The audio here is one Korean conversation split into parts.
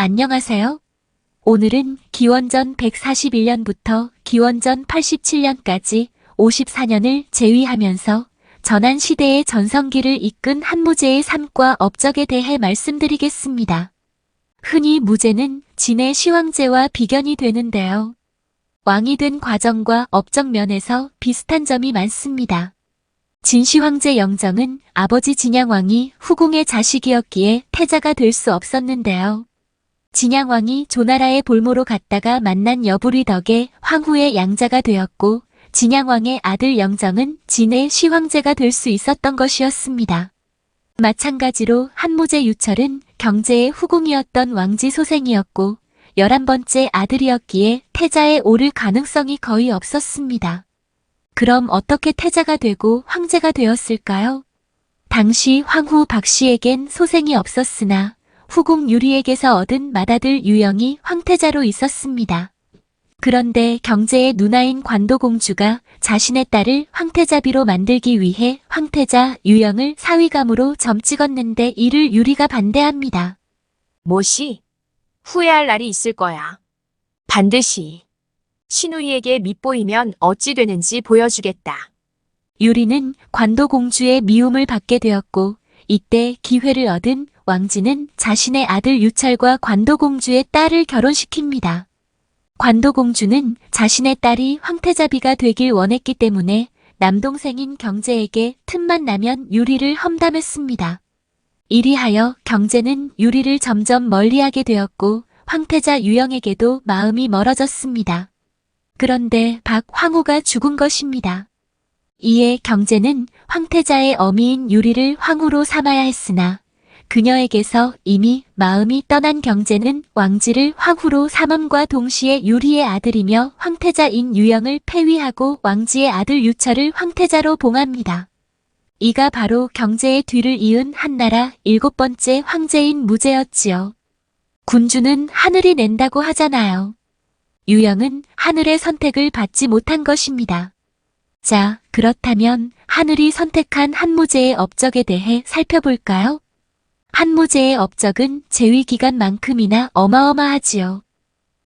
안녕하세요. 오늘은 기원전 141년부터 기원전 87년까지 54년을 제위하면서 전한시대의 전성기를 이끈 한무제의 삶과 업적에 대해 말씀드리겠습니다. 흔히 무제는 진의 시황제와 비견이 되는데요. 왕이 된 과정과 업적 면에서 비슷한 점이 많습니다. 진시황제 영정은 아버지 진양왕이 후궁의 자식이었기에 태자가 될 수 없었는데요. 진양왕이 조나라의 볼모로 갔다가 만난 여부리 덕에 황후의 양자가 되었고 진양왕의 아들 영정은 진의 시황제가 될 수 있었던 것이었습니다. 마찬가지로 한무제 유철은 경제의 후궁이었던 왕지 소생이었고 11번째 아들이었기에 태자에 오를 가능성이 거의 없었습니다. 그럼 어떻게 태자가 되고 황제가 되었을까요? 당시 황후 박씨에겐 소생이 없었으나 후궁 유리에게서 얻은 맏아들 유영이 황태자로 있었습니다. 그런데 경제의 누나인 관도공주가 자신의 딸을 황태자비로 만들기 위해 황태자 유영을 사위감으로 점찍었는데 이를 유리가 반대합니다. 뭐시? 후회할 날이 있을 거야. 반드시. 신우이에게 밉보이면 어찌 되는지 보여주겠다. 유리는 관도공주의 미움을 받게 되었고 이때 기회를 얻은 왕지는 자신의 아들 유철과 관도공주의 딸을 결혼시킵니다. 관도공주는 자신의 딸이 황태자비가 되길 원했기 때문에 남동생인 경제에게 틈만 나면 유리를 험담했습니다. 이리하여 경제는 유리를 점점 멀리하게 되었고 황태자 유영에게도 마음이 멀어졌습니다. 그런데 박황후가 죽은 것입니다. 이에 경제는 황태자의 어미인 유리를 황후로 삼아야 했으나 그녀에게서 이미 마음이 떠난 경제는 왕지를 황후로 삼음과 동시에 유리의 아들이며 황태자인 유영을 폐위하고 왕지의 아들 유철을 황태자로 봉합니다. 이가 바로 경제의 뒤를 이은 한나라 7번째 황제인 무제였지요. 군주는 하늘이 낸다고 하잖아요. 유영은 하늘의 선택을 받지 못한 것입니다. 자, 그렇다면 하늘이 선택한 한무제의 업적에 대해 살펴볼까요? 한무제의 업적은 제위기간만큼이나 어마어마하지요.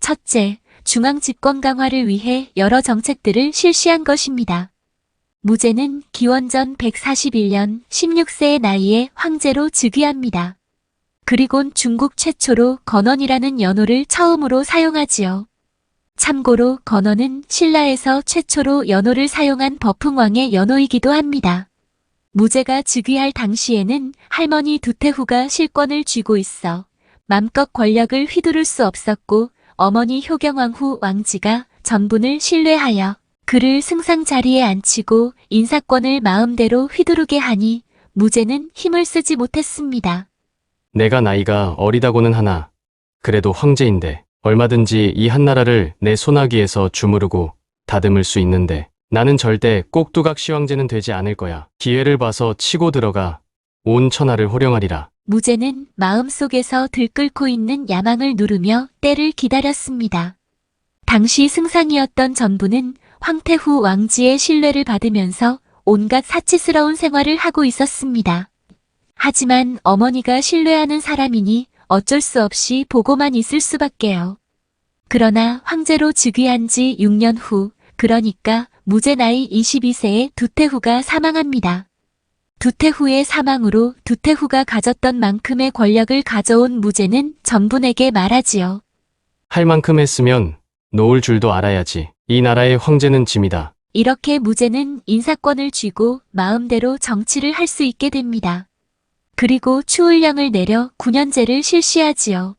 첫째, 중앙 집권 강화를 위해 여러 정책들을 실시한 것입니다. 무제는 기원전 141년 16세의 나이에 황제로 즉위합니다. 그리곤 중국 최초로 건원이라는 연호를 처음으로 사용하지요. 참고로 건원은 신라에서 최초로 연호를 사용한 버풍왕의 연호이기도 합니다. 무제가 즉위할 당시에는 할머니 두태후가 실권을 쥐고 있어 맘껏 권력을 휘두를 수 없었고 어머니 효경왕후 왕지가 전분을 신뢰하여 그를 승상 자리에 앉히고 인사권을 마음대로 휘두르게 하니 무제는 힘을 쓰지 못했습니다. 내가 나이가 어리다고는 하나 그래도 황제인데 얼마든지 이 한나라를 내 손아귀에서 주무르고 다듬을 수 있는데 나는 절대 꼭두각 시황제는 되지 않을 거야. 기회를 봐서 치고 들어가 온 천하를 호령하리라. 무제는 마음속에서 들끓고 있는 야망을 누르며 때를 기다렸습니다. 당시 승상이었던 전부는 황태후 왕지의 신뢰를 받으면서 온갖 사치스러운 생활을 하고 있었습니다. 하지만 어머니가 신뢰하는 사람이니 어쩔 수 없이 보고만 있을 수밖에요. 그러나 황제로 즉위한 지 6년 후, 그러니까 무제 나이 22세에 두태후가 사망합니다. 두태후의 사망으로 두태후가 가졌던 만큼의 권력을 가져온 무제는 전분에게 말하지요. 할 만큼 했으면 놓을 줄도 알아야지. 이 나라의 황제는 짐이다. 이렇게 무제는 인사권을 쥐고 마음대로 정치를 할 수 있게 됩니다. 그리고 추울령을 내려 9년제를 실시하지요.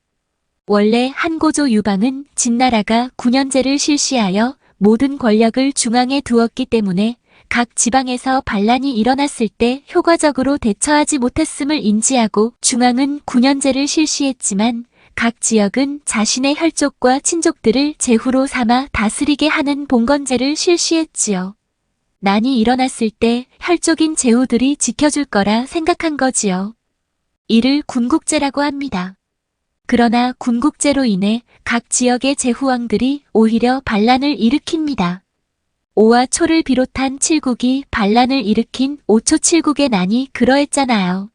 원래 한고조 유방은 진나라가 9년제를 실시하여 모든 권력을 중앙에 두었기 때문에 각 지방에서 반란이 일어났을 때 효과적으로 대처하지 못했음을 인지하고 중앙은 9년제를 실시했지만 각 지역은 자신의 혈족과 친족들을 제후로 삼아 다스리게 하는 봉건제를 실시했지요. 난이 일어났을 때 혈족인 제후들이 지켜줄 거라 생각한 거지요. 이를 군국제라고 합니다. 그러나 군국제로 인해 각 지역의 제후왕들이 오히려 반란을 일으킵니다. 오와 초를 비롯한 칠국이 반란을 일으킨 오초칠국의 난이 그러했잖아요.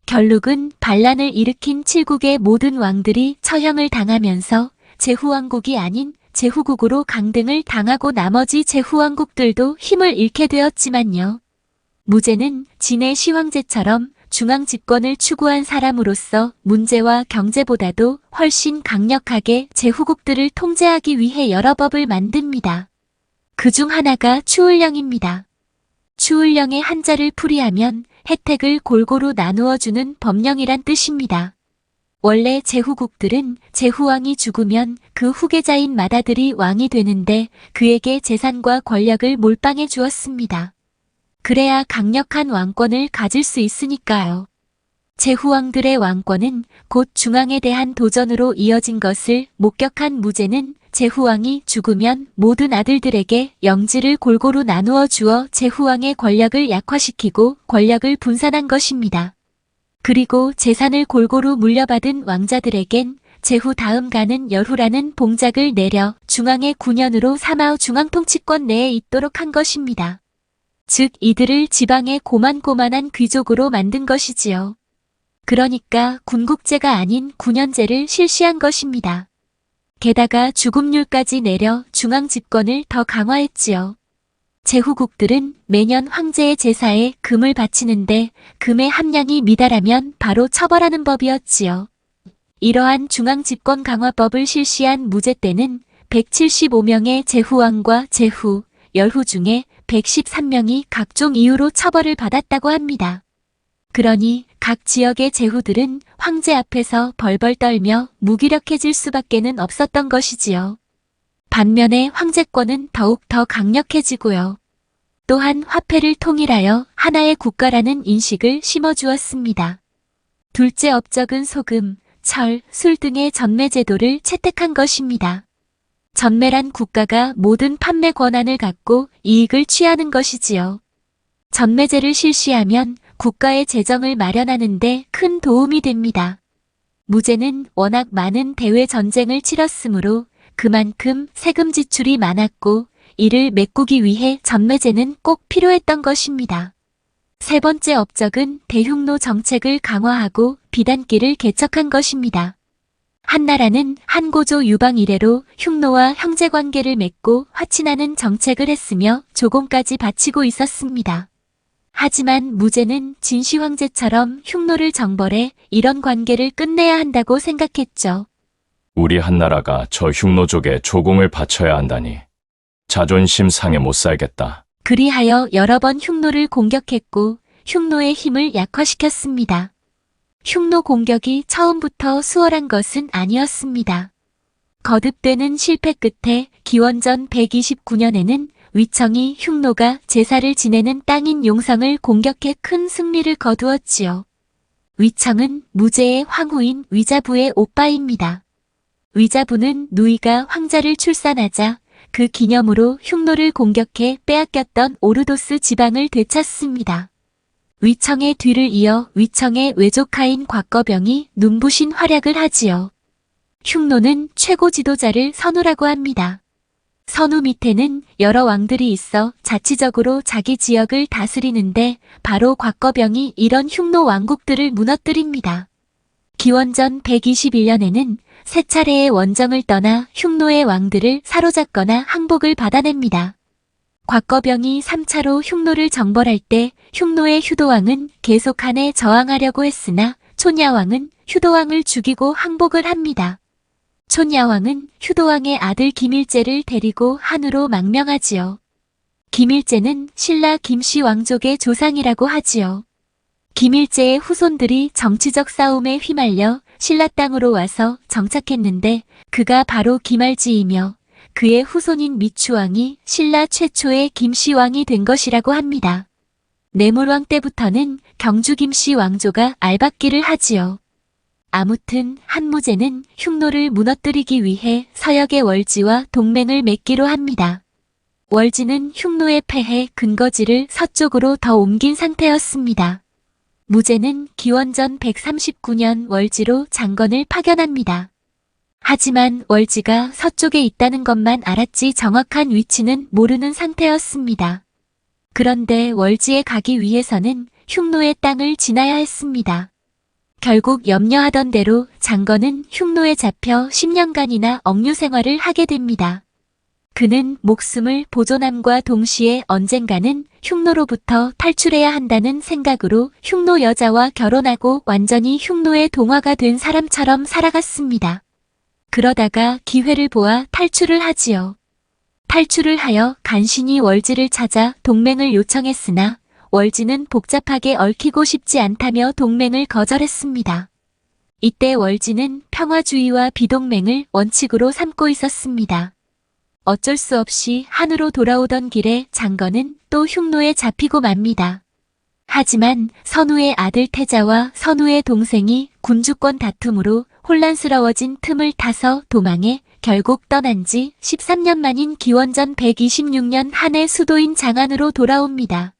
결국은 반란을 일으킨 칠국의 모든 왕들이 처형을 당하면서 제후왕국이 아닌 제후국으로 강등을 당하고 나머지 제후왕국들도 힘을 잃게 되었지만요. 무제는 진의 시황제처럼 중앙 집권을 추구한 사람으로서 문제와 경제보다도 훨씬 강력하게 제후국들을 통제하기 위해 여러 법을 만듭니다. 그중 하나가 추울령입니다. 추울령의 한자를 풀이하면 혜택을 골고루 나누어 주는 법령이란 뜻입니다. 원래 제후국들은 제후왕이 죽으면 그 후계자인 맏아들이 왕이 되는데 그에게 재산과 권력을 몰빵해 주었습니다. 그래야 강력한 왕권을 가질 수 있으니까요. 제후왕들의 왕권은 곧 중앙에 대한 도전으로 이어진 것을 목격한 무제는 제후왕이 죽으면 모든 아들들에게 영지를 골고루 나누어 주어 제후왕의 권력을 약화시키고 권력을 분산한 것입니다. 그리고 재산을 골고루 물려받은 왕자들에겐 제후 다음 가는 열후라는 봉작을 내려 중앙의 군현으로 삼아 중앙통치권 내에 있도록 한 것입니다. 즉 이들을 지방의 고만고만한 귀족으로 만든 것이지요. 그러니까 군국제가 아닌 군현제를 실시한 것입니다. 게다가 주급률까지 내려 중앙 집권을 더 강화했지요. 제후국들은 매년 황제의 제사에 금을 바치는데 금의 함량이 미달하면 바로 처벌하는 법이었지요. 이러한 중앙 집권 강화법을 실시한 무제 때는 175명의 제후왕과 제후, 열후 중에 113명이 각종 이유로 처벌을 받았다고 합니다. 그러니 각 지역의 제후들은 황제 앞에서 벌벌 떨며 무기력해질 수밖에는 없었던 것이지요. 반면에 황제권은 더욱 더 강력해지고요. 또한 화폐를 통일하여 하나의 국가라는 인식을 심어주었습니다. 둘째 업적은 소금, 철, 술 등의 전매 제도를 채택한 것입니다. 전매란 국가가 모든 판매 권한을 갖고 이익을 취하는 것이지요. 전매제를 실시하면 국가의 재정을 마련하는 데 큰 도움이 됩니다. 무제는 워낙 많은 대외 전쟁을 치렀으므로 그만큼 세금 지출이 많았고 이를 메꾸기 위해 전매제는 꼭 필요했던 것입니다. 세 번째 업적은 대흉노 정책을 강화하고 비단기를 개척한 것입니다. 한나라는 한고조 유방 이래로 흉노와 형제관계를 맺고 화친하는 정책을 했으며 조공까지 바치고 있었습니다. 하지만 무제는 진시 황제처럼 흉노를 정벌해 이런 관계를 끝내야 한다고 생각했죠. 우리 한나라가 저 흉노족에 조공을 바쳐야 한다니 자존심 상해 못 살겠다. 그리하여 여러 번 흉노를 공격했고 흉노의 힘을 약화시켰습니다. 흉노 공격이 처음부터 수월한 것은 아니었습니다. 거듭되는 실패 끝에 기원전 129년에는 위청이 흉노가 제사를 지내는 땅인 용성을 공격해 큰 승리를 거두었지요. 위청은 무제의 황후인 위자부의 오빠입니다. 위자부는 누이가 황자를 출산하자 그 기념으로 흉노를 공격해 빼앗겼던 오르도스 지방을 되찾습니다. 위청의 뒤를 이어 위청의 외조카인 곽거병이 눈부신 활약을 하지요. 흉노는 최고 지도자를 선우라고 합니다. 선우 밑에는 여러 왕들이 있어 자치적으로 자기 지역을 다스리는데 바로 곽거병이 이런 흉노 왕국들을 무너뜨립니다. 기원전 121년에는 세 차례의 원정을 떠나 흉노의 왕들을 사로잡거나 항복을 받아냅니다. 곽거병이 3차로 흉노를 정벌할 때 흉노의 휴도왕은 계속 한에 저항하려고 했으나 촌야왕은 휴도왕을 죽이고 항복을 합니다. 촌야왕은 휴도왕의 아들 김일제를 데리고 한으로 망명하지요. 김일제는 신라 김씨 왕족의 조상이라고 하지요. 김일제의 후손들이 정치적 싸움에 휘말려 신라 땅으로 와서 정착했는데 그가 바로 김알지이며 그의 후손인 미추왕이 신라 최초의 김씨왕이 된 것이라고 합니다. 내물왕 때부터는 경주 김씨 왕조가 알박기를 하지요. 아무튼 한무제는 흉노를 무너뜨리기 위해 서역의 월지와 동맹을 맺기로 합니다. 월지는 흉노의 패해 근거지를 서쪽으로 더 옮긴 상태였습니다. 무제는 기원전 139년 월지로 장건을 파견합니다. 하지만 월지가 서쪽에 있다는 것만 알았지 정확한 위치는 모르는 상태였습니다. 그런데 월지에 가기 위해서는 흉노의 땅을 지나야 했습니다. 결국 염려하던 대로 장건은 흉노에 잡혀 10년간이나 억류 생활을 하게 됩니다. 그는 목숨을 보존함과 동시에 언젠가는 흉노로부터 탈출해야 한다는 생각으로 흉노 여자와 결혼하고 완전히 흉노의 동화가 된 사람처럼 살아갔습니다. 그러다가 기회를 보아 탈출을 하지요. 탈출을 하여 간신히 월지를 찾아 동맹을 요청했으나 월지는 복잡하게 얽히고 싶지 않다며 동맹을 거절했습니다. 이때 월지는 평화주의와 비동맹을 원칙으로 삼고 있었습니다. 어쩔 수 없이 한으로 돌아오던 길에 장건은 또 흉노에 잡히고 맙니다. 하지만 선우의 아들 태자와 선우의 동생이 군주권 다툼으로 혼란스러워진 틈을 타서 도망해 결국 떠난 지 13년 만인 기원전 126년 한해 수도인 장안으로 돌아옵니다.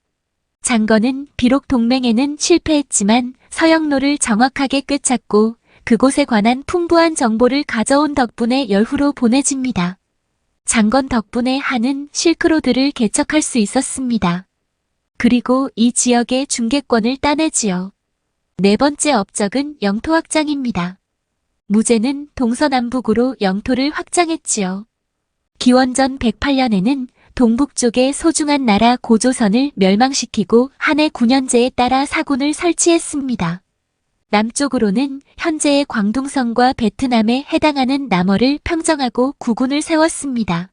장건은 비록 동맹에는 실패했지만 서역로를 정확하게 꿰찼고 그곳에 관한 풍부한 정보를 가져온 덕분에 열후로 보내집니다. 장건 덕분에 한은 실크로드를 개척할 수 있었습니다. 그리고 이 지역의 중개권을 따내지요. 네 번째 업적은 영토 확장입니다. 무제는 동서남북으로 영토를 확장했지요. 기원전 108년에는 동북쪽의 소중한 나라 고조선을 멸망시키고 한해 9년제에 따라 사군을 설치했습니다. 남쪽으로는 현재의 광둥성과 베트남에 해당하는 남어를 평정하고 구군을 세웠습니다.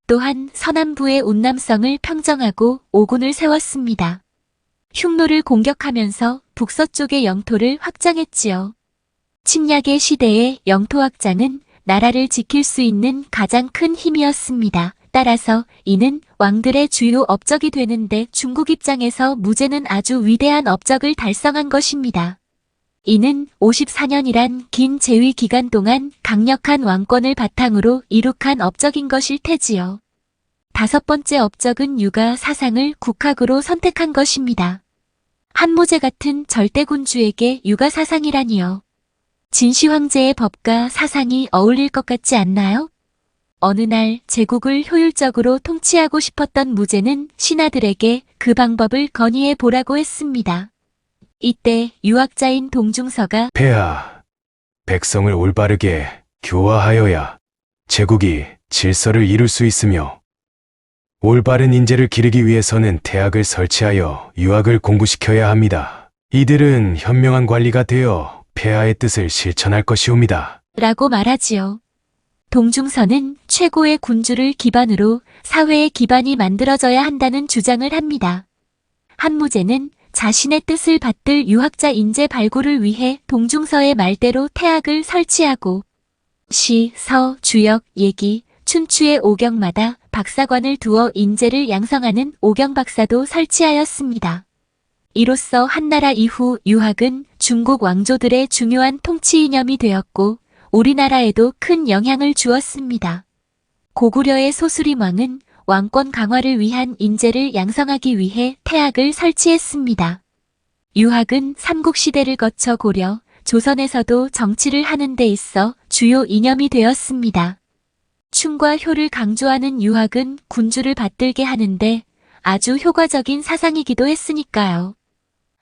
또한 서남부의 운남성을 평정하고 5군을 세웠습니다. 흉노를 공격하면서 북서쪽의 영토를 확장했지요. 침략의 시대의 영토 확장은 나라를 지킬 수 있는 가장 큰 힘이었습니다. 따라서 이는 왕들의 주요 업적이 되는데 중국 입장에서 무제는 아주 위대한 업적을 달성한 것입니다. 이는 54년이란 긴 재위 기간 동안 강력한 왕권을 바탕으로 이룩한 업적인 것일 테지요. 다섯 번째 업적은 유가 사상을 국학으로 선택한 것입니다. 한무제 같은 절대군주에게 유가 사상이라니요. 진시 황제의 법과 사상이 어울릴 것 같지 않나요? 어느 날 제국을 효율적으로 통치하고 싶었던 무제는 신하들에게 그 방법을 건의해 보라고 했습니다. 이때 유학자인 동중서가 폐하, 백성을 올바르게 교화하여야 제국이 질서를 이룰 수 있으며 올바른 인재를 기르기 위해서는 대학을 설치하여 유학을 공부시켜야 합니다. 이들은 현명한 관리가 되어 폐하의 뜻을 실천할 것이옵니다. 라고 말하지요. 동중서는 최고의 군주를 기반으로 사회의 기반이 만들어져야 한다는 주장을 합니다. 한무제는 자신의 뜻을 받들 유학자 인재 발굴을 위해 동중서의 말대로 태학을 설치하고 시, 서, 주역, 예기, 춘추의 오경마다 박사관을 두어 인재를 양성하는 오경박사도 설치하였습니다. 이로써 한나라 이후 유학은 중국 왕조들의 중요한 통치 이념이 되었고 우리나라에도 큰 영향을 주었습니다. 고구려의 소수림왕은 왕권 강화를 위한 인재를 양성하기 위해 태학을 설치했습니다. 유학은 삼국시대를 거쳐 고려, 조선에서도 정치를 하는 데 있어 주요 이념이 되었습니다. 충과 효를 강조하는 유학은 군주를 받들게 하는데 아주 효과적인 사상이기도 했으니까요.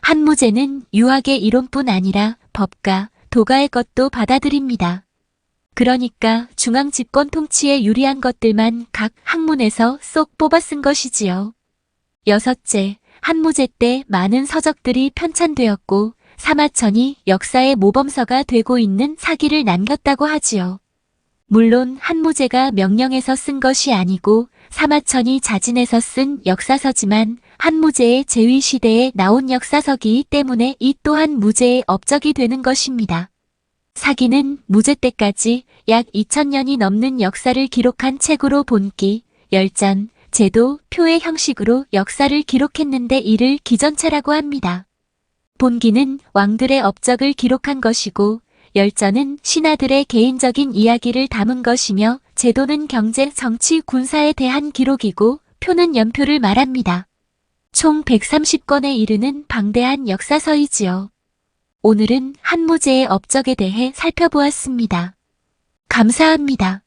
한무제는 유학의 이론뿐 아니라 법과 도가의 것도 받아들입니다. 그러니까 중앙 집권 통치에 유리한 것들만 각 학문에서 쏙 뽑아 쓴 것이지요. 여섯째, 한무제 때 많은 서적들이 편찬되었고 사마천이 역사의 모범서가 되고 있는 사기를 남겼다고 하지요. 물론 한무제가 명령해서 쓴 것이 아니고 사마천이 자진해서 쓴 역사서지만 한무제의 제위시대에 나온 역사서이기 때문에 이 또한 무제의 업적이 되는 것입니다. 사기는 무제 때까지 약 2000년이 넘는 역사를 기록한 책으로 본기, 열전, 제도, 표의 형식으로 역사를 기록했는데 이를 기전체라고 합니다. 본기는 왕들의 업적을 기록한 것이고 열전은 신하들의 개인적인 이야기를 담은 것이며 제도는 경제, 정치, 군사에 대한 기록이고 표는 연표를 말합니다. 총 130권에 이르는 방대한 역사서이지요. 오늘은 한무제의 업적에 대해 살펴보았습니다. 감사합니다.